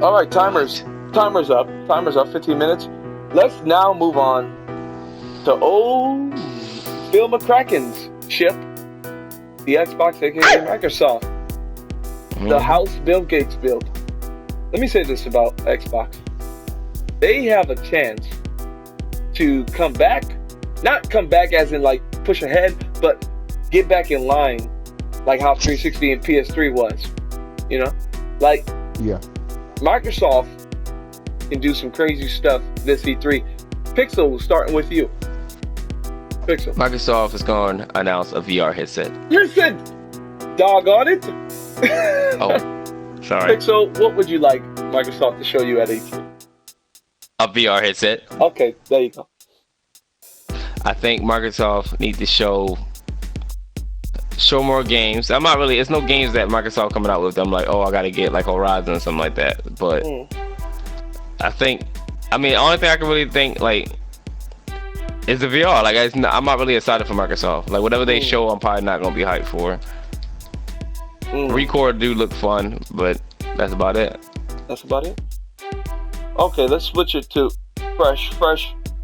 All right, timer's up. Timer's up. 15 minutes. Let's now move on to old Phil McCracken's ship, the Xbox, aka Microsoft, the house Bill Gates built. Let me say this about Xbox: they have a chance to come back, not come back as in like push ahead, but get back in line, like how 360 and PS3 was. You know, like Microsoft can do some crazy stuff this E3. Pixel, starting with you. Pixel. Microsoft is going to announce a VR headset. Listen, doggone it. Oh, sorry. Pixel, what would you like Microsoft to show you at E3? A VR headset. Okay, there you go. I think Microsoft needs to show more games. I'm not really. It's no games that Microsoft coming out with. I'm like, oh, I gotta get like Horizon or something like that. But I think, I mean, the only thing I can really think like is the VR. Like, I'm not really excited for Microsoft. Like, whatever they show, I'm probably not gonna be hyped for. Record do look fun, but that's about it. That's about it. Okay, let's switch it to fresh.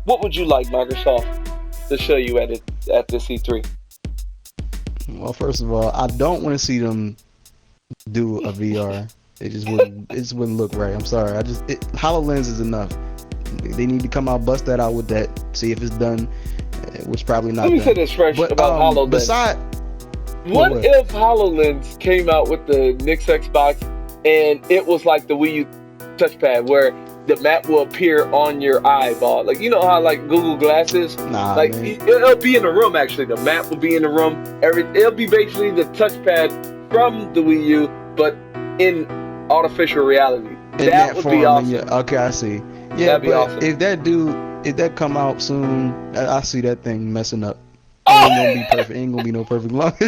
What would you like Microsoft to show you at this E3? Well, first of all, I don't want to see them do a VR. It just wouldn't look right. I'm sorry. HoloLens is enough. They need to come out, bust that out with that, see if it's done, which probably not. Let me done. say this fresh about HoloLens. What if HoloLens came out with the next Xbox and it was like the Wii U touchpad where the map will appear on your eyeball? Like, you know how like Google Glasses? Like it'll be in the room actually. The map will be in the room. It'll be basically the touchpad from the Wii U, but in artificial reality. That would be awesome. Okay, I see. Yeah, that'd be awesome. If that come out soon, I see that thing messing up. Ain't gonna be perfect. Ain't gonna be no perfect launch.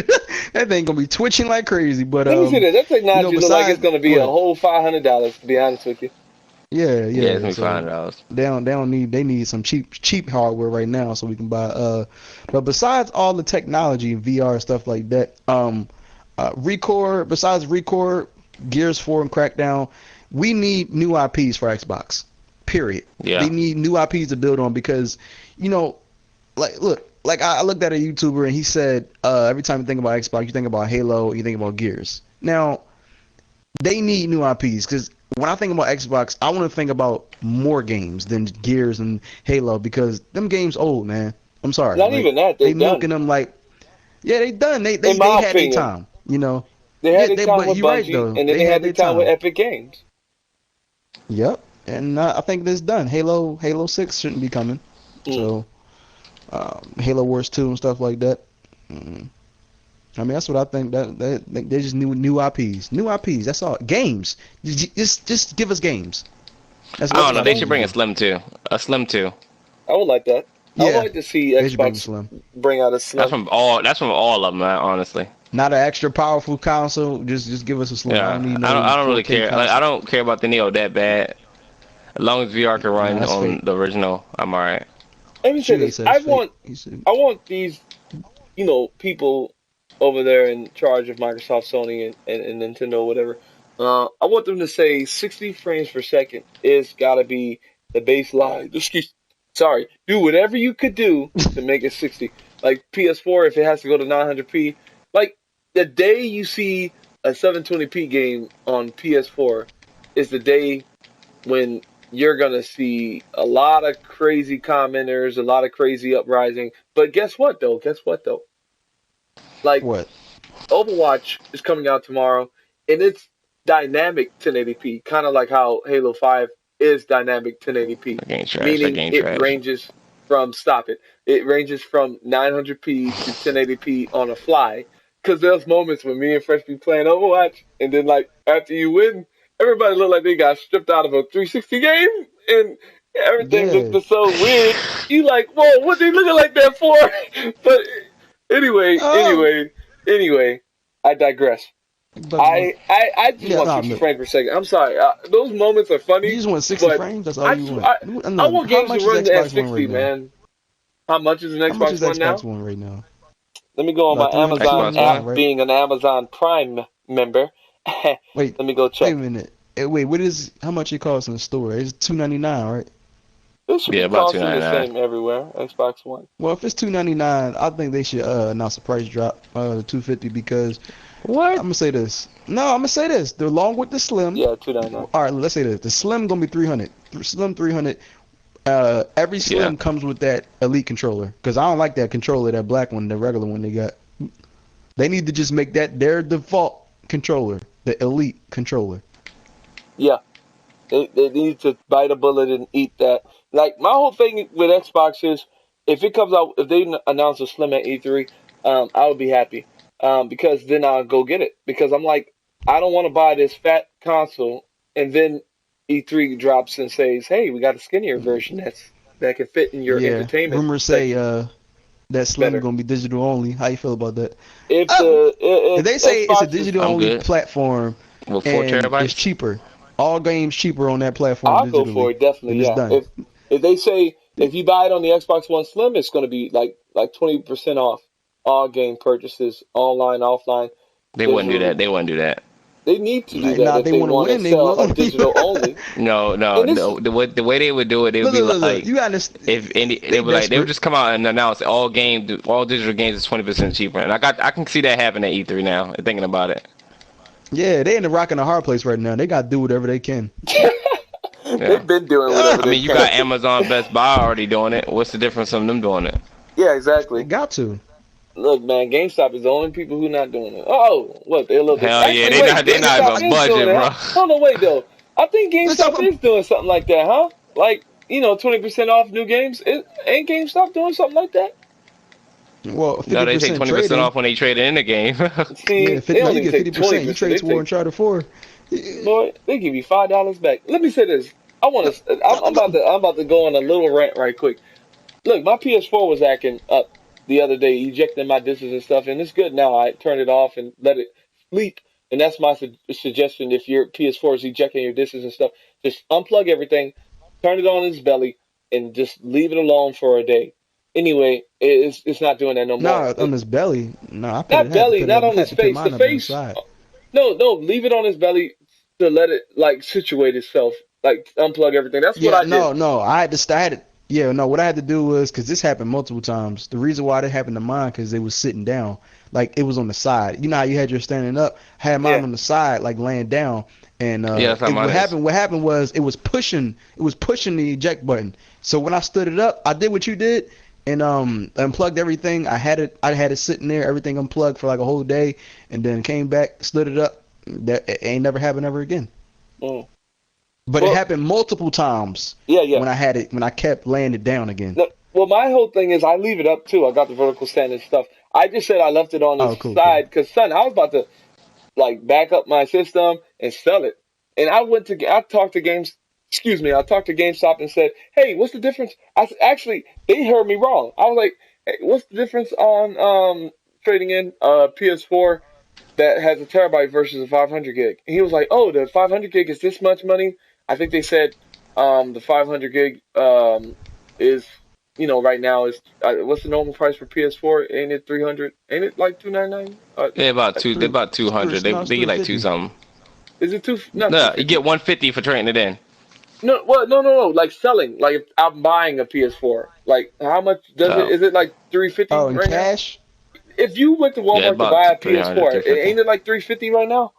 That thing gonna be twitching like crazy. But let me see that. That technology looks like it's gonna be a whole $500. To be honest with you. Yeah, it's gonna be $500. They need some cheap hardware right now so we can buy. But besides all the technology and VR stuff like that, besides Record, Gears 4 and Crackdown, we need new IPs for Xbox. Period. Yeah. They need new IPs to build on because, like I looked at a YouTuber and he said, every time you think about Xbox, you think about Halo, you think about Gears. Now, they need new IPs because when I think about Xbox, I want to think about more games than Gears and Halo because them games old, man. I'm sorry. Not even that. They milking them like, they done. They had their time, you know. They had their time with Bungie, and then they had their time with Epic Games. Yep, and I think this done. Halo 6 shouldn't be coming. So, Halo Wars 2 and stuff like that. I mean, that's what I think. That they just new IPs. New IPs. That's all. Games. Just give us games. That's I don't know. They should bring a Slim 2. A Slim 2. I would like that. Yeah, I would like to see Xbox bring out a Slim. That's from all of them, man, honestly. Not an extra powerful console. Just give us a Slim. Yeah, I don't really care. Like, I don't care about the Neo that bad. As long as VR can run on the original, I'm alright. Let me say this. I want these, people over there in charge of Microsoft, Sony, and Nintendo, whatever. I want them to say 60 frames per second is gotta be the baseline. Sorry, do whatever you could do to make it 60. Like PS4, if it has to go to 900p. Like, the day you see a 720p game on PS4 is the day when you're going to see a lot of crazy commenters, a lot of crazy uprising. But guess what, though? Like, what? Overwatch is coming out tomorrow, and it's dynamic 1080p, kind of like how Halo 5 is dynamic 1080p. Meaning it ranges from, it ranges from 900p to 1080p on a fly. Because there's moments when me and Fresh be playing Overwatch, and then, like, after you win, everybody look like they got stripped out of a 360 game, and everything looks so weird. You like, whoa, what they looking like that for? But anyway, I digress. I just want 60 frames per second. I'm sorry. Those moments are funny. You just want 60 frames? That's all you want. I want games to run at 60, man. How much is an Xbox One now? One right now? Let me go on my Amazon app, being an Amazon Prime member. Wait, let me go check. Wait a minute. wait, how much it costs in the store? It's $2.99, right? It should be about costing the $2.99. same everywhere. Xbox One. Well, if it's $2.99, I think they should announce a price drop to $2.50 because What? I'm gonna say this. No, I'm gonna say this. They're along with the Slim. Yeah, $2.99. All right, let's say this. The Slim gonna be 300. Slim 300. Every Slim comes with that Elite controller because I don't like that controller, that black one, the regular one they got. They need to just make that their default controller, the Elite controller. Yeah, they need to bite a bullet and eat that. Like my whole thing with Xbox is, if it comes out, if they announce a Slim at E3, I would be happy. Because then I'll go get it. Because I'm like, I don't want to buy this fat console and then E3 drops and says, "Hey, we got a skinnier version that can fit in your entertainment." Rumors say that Slim gonna be digital only. How you feel about that? If they say Xbox it's a digital only platform with 4 and terabytes, it's cheaper. All games cheaper on that platform. I'll go for it definitely. Yeah. If they say if you buy it on the Xbox One Slim, it's going to be like 20% off all game purchases, online, offline. They wouldn't do that. They wouldn't do that. They need to do that if they want to win, sell a digital only. No. The way they would do it, they would be like, you understand? They would just come out and announce all digital games is 20% cheaper, and I can see that happening at E3 now. Thinking about it. Yeah, they in the rock and a hard place right now. They got to do whatever they can. They've been doing whatever they can. You got Amazon, Best Buy already doing it. What's the difference from them doing it? Yeah, exactly. They got to. Look, man, GameStop is the only people who not doing it. Oh, what? They're a little bit. Hell yeah, they're not even budget, bro. Hold on, wait though. I think GameStop is doing something like that, huh? Like 20% off new games. Ain't GameStop doing something like that? Well, 50% no, they take 20% off when they trade it in the game. See, yeah, you get 50%. You trade toward Uncharted 4. Boy, they give you $5 back. Let me say this. I'm about to go on a little rant right quick. Look, my PS4 was acting up the other day, ejecting my discs and stuff, and it's good now. I turned it off and let it sleep, and that's my suggestion. If your PS4 is ejecting your discs and stuff, just unplug everything, turn it on its belly, and just leave it alone for a day. Anyway, it's not doing that no more. No, on his belly. No, I not belly, not on his face. The face. No, leave it on his belly to let it situate itself, unplug everything. That's what I did. No, I had to. Yeah, no, what I had to do was, because this happened multiple times. The reason why it happened to mine, because they was sitting down. Like, it was on the side. You know how you had your standing up? I had mine on the side, like, laying down. And what happened was, it was pushing the eject button. So when I stood it up, I did what you did, and unplugged everything. I had it sitting there, everything unplugged for like a whole day, and then came back, stood it up. That it ain't never happened ever again. But it happened multiple times. Yeah. When I kept laying it down again. No, well, my whole thing is I leave it up too. I got the vertical stand and stuff. I just said I left it on the side because, son, I was about to back up my system and sell it. And I talked to GameStop and said, "Hey, what's the difference?" Actually, they heard me wrong. I was like, "Hey, what's the difference on trading in PS4 that has a terabyte versus a 500 gig?" And he was like, "Oh, the 500 gig is this much money." I think they said the 500 gig is, right now is what's the normal price for PS4? Ain't it 300? Ain't it like $299? They're about 200. They get like 2 something. Is it two? No, you get 150 for trading it in. No, well, no. Like selling, like if I'm buying a PS4, like how much does it? Is it like $350? Oh, in cash? Now? If you went to Walmart to buy a PS4, ain't it like $350 right now?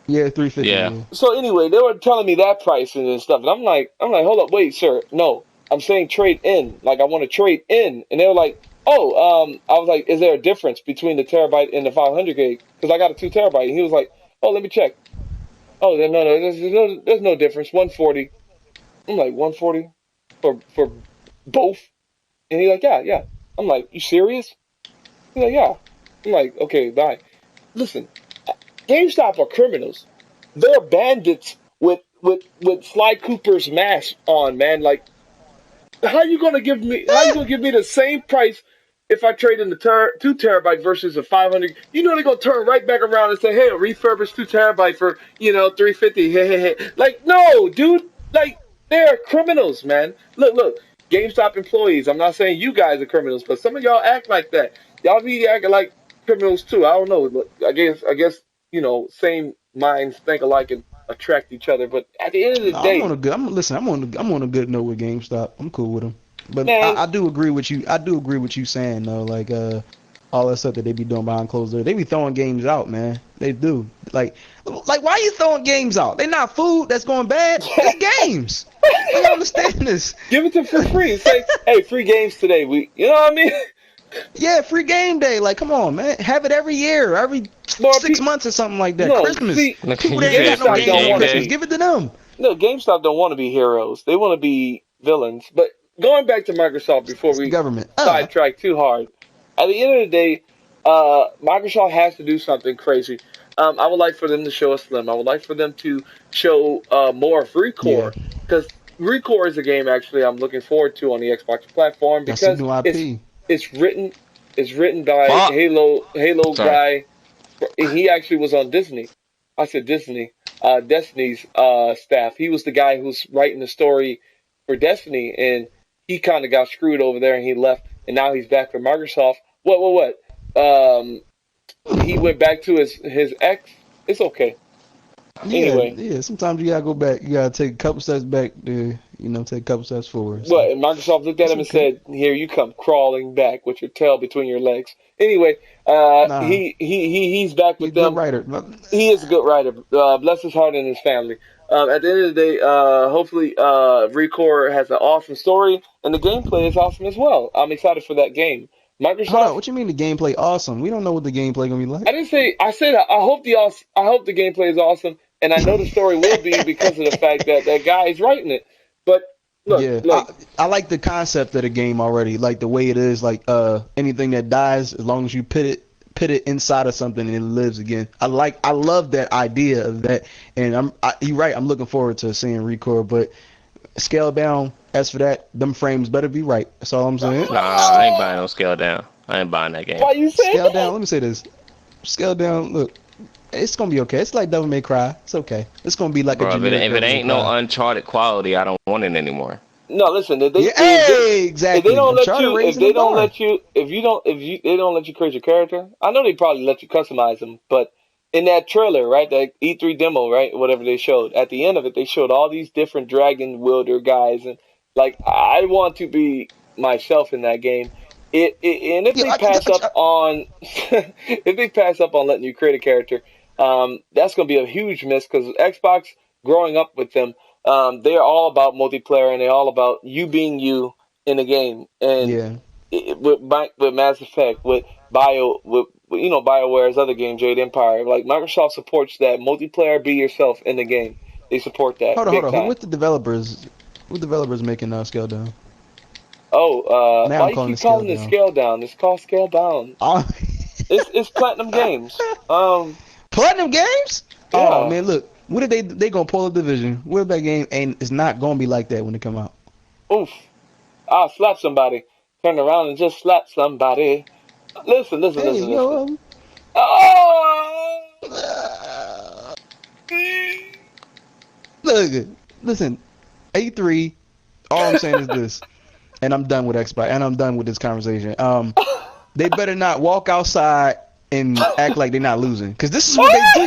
Yeah, $350. Yeah. So anyway, they were telling me that price and stuff, and I'm like, hold up, wait, sir, no, I'm saying trade in. Like I want to trade in, and they were like, I was like, is there a difference between the terabyte and the 500 gig? Because I got a 2 terabyte, and he was like, oh, let me check. Oh, no, there's no difference. 140. I'm like 140 for both, and he's like, yeah. I'm like, you serious? He's like, yeah. I'm like, okay, bye. Listen. GameStop are criminals. They're bandits with Sly Cooper's mask on, man. Like, how you gonna give me the same price if I trade in the 2 terabyte versus a 500? You know they're gonna turn right back around and say, hey, a refurbished 2 terabyte for $350. Hey. Like, no, dude. Like, they're criminals, man. Look. GameStop employees. I'm not saying you guys are criminals, but some of y'all act like that. Y'all be acting like criminals too. I don't know. I guess. Same minds think alike and attract each other. But at the end of the day, I'm on a good note with GameStop. I'm cool with them. But man, I do agree with you. I do agree with you saying though, like all that stuff that they be doing behind closed doors. They be throwing games out, man. They do. Like why are you throwing games out? They not food that's going bad. They games. I don't understand this. give it to them for free. Say, hey, free games today. You know what I mean? Yeah, free game day. Like, come on, man. Have it every year, every 6 months or something like that. No, Christmas. see, People that ain't got no games on Christmas, give it to them. No, GameStop don't want to be heroes. They want to be villains. But going back to Microsoft before we sidetrack too hard, at the end of the day, Microsoft has to do something crazy. I would like for them to show a Slim. I would like for them to show more of Recore, because Recore is a game actually I'm looking forward to on the Xbox platform, because it's written by Halo guy. He actually was on Disney. I said Disney. Destiny's staff. He was the guy who's writing the story for Destiny, and he kind of got screwed over there, and he left, and now he's back for Microsoft. What? He went back to his ex. It's okay. Anyway. Yeah, sometimes you gotta go back. You gotta take a couple steps back to, take a couple steps forward. So. What? And Microsoft looked at him and said, "Here you come, crawling back with your tail between your legs." Anyway, he's back with them. Good writer. He is a good writer. Bless his heart and his family. At the end of the day, hopefully, Recore has an awesome story, and the gameplay is awesome as well. I'm excited for that game. Microsoft. Hold on, what you mean the gameplay awesome? We don't know what the gameplay gonna be like. I didn't say. I said I hope the gameplay is awesome, and I know the story will be because of the fact that that guy is writing it. But look, I like the concept of the game already, like the way it is. Like anything that dies, as long as you put it inside of something and it lives again. I love that idea of that, and you're right. I'm looking forward to seeing Recore, but scale down. As for that, them frames better be right. That's all I'm saying. Nah, I ain't buying no scale down. I ain't buying that game. Why you saying scale that? down? Let me say this. Scale down. Look, it's gonna be okay. It's like Devil May Cry. It's okay. It's gonna be like a generic. If it ain't no Uncharted quality, I don't want it anymore. No, listen. If exactly. They don't let you create your character. I know they probably let you customize them, but in that trailer, right, that E3 demo, right, whatever they showed, at the end of it, they showed all these different dragon wielder guys, and like I want to be myself in that game. And if they pass up on, if they pass up on letting you create a character, that's going to be a huge miss, because Xbox, growing up with them, they're all about multiplayer, and they're all about you being you in the game. And with Mass Effect, with BioWare's other game, Jade Empire, like Microsoft supports that multiplayer, be yourself in the game. They support that. Hold on. Who with the developers? Who developers making Scale Down? Oh, why you keep calling it Scale Down? It's called Scale Down. It's Platinum Games. Platinum Games? Yeah. Oh man, look. What if they gonna pull a division? What if that game it's not gonna be like that when it come out? Oof! I'll slap somebody. Turn around and just slap somebody. Listen. Oh! Look, listen. A3. All I'm saying is this, and I'm done with Xbox, and I'm done with this conversation. They better not walk outside and act like they're not losing, because this is what they do.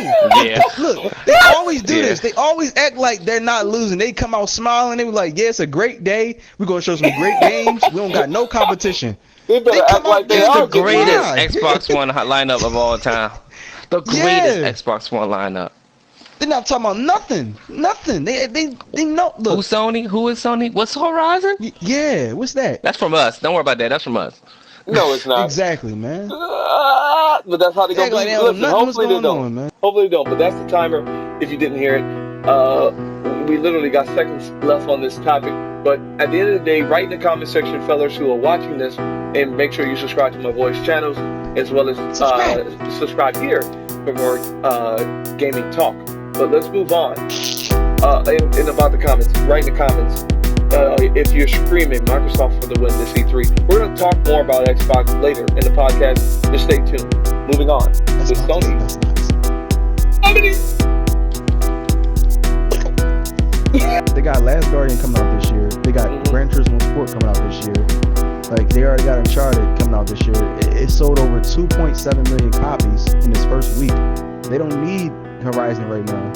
Yeah. Look, they always do this. They always act like they're not losing. They come out smiling. They be like, "Yeah, it's a great day. We're gonna show some great games. We don't got no competition." They better act like they are the greatest Xbox One lineup of all time. The greatest Xbox One lineup. They're not talking about nothing. They know. Look. Who's Sony? Who is Sony? What's Horizon? Yeah, what's that? That's from us. Don't worry about that. That's from us. No, it's not. Exactly, man. But that's how they go. Listen, hopefully they don't. Hopefully they don't. But that's the timer. If you didn't hear it, we literally got seconds left on this topic. But at the end of the day, write in the comment section, fellas who are watching this, and make sure you subscribe to my voice channels, as well as subscribe here for more gaming talk. But let's move on. And about the comments, write in the comments. If you're screaming Microsoft for the win this E3, we're going to talk more about Xbox later in the podcast. Just stay tuned. Moving on to Sony. They got Last Guardian coming out this year. They got Gran Turismo Sport coming out this year. Like, they already got Uncharted coming out this year. It sold over 2.7 million copies in its first week. They don't need Horizon right now.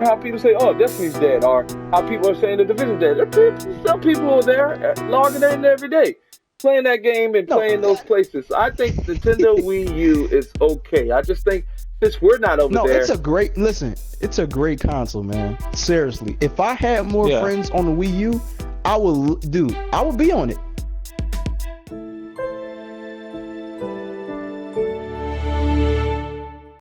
how people say, "Oh, Destiny's dead," or how people are saying the Division's dead. Some people are there, logging in every day, playing that game and playing those places. I think Nintendo Wii U is okay. I just think since we're not over there, it's a great console, man. Seriously, if I had more friends on the Wii U, I would be on it.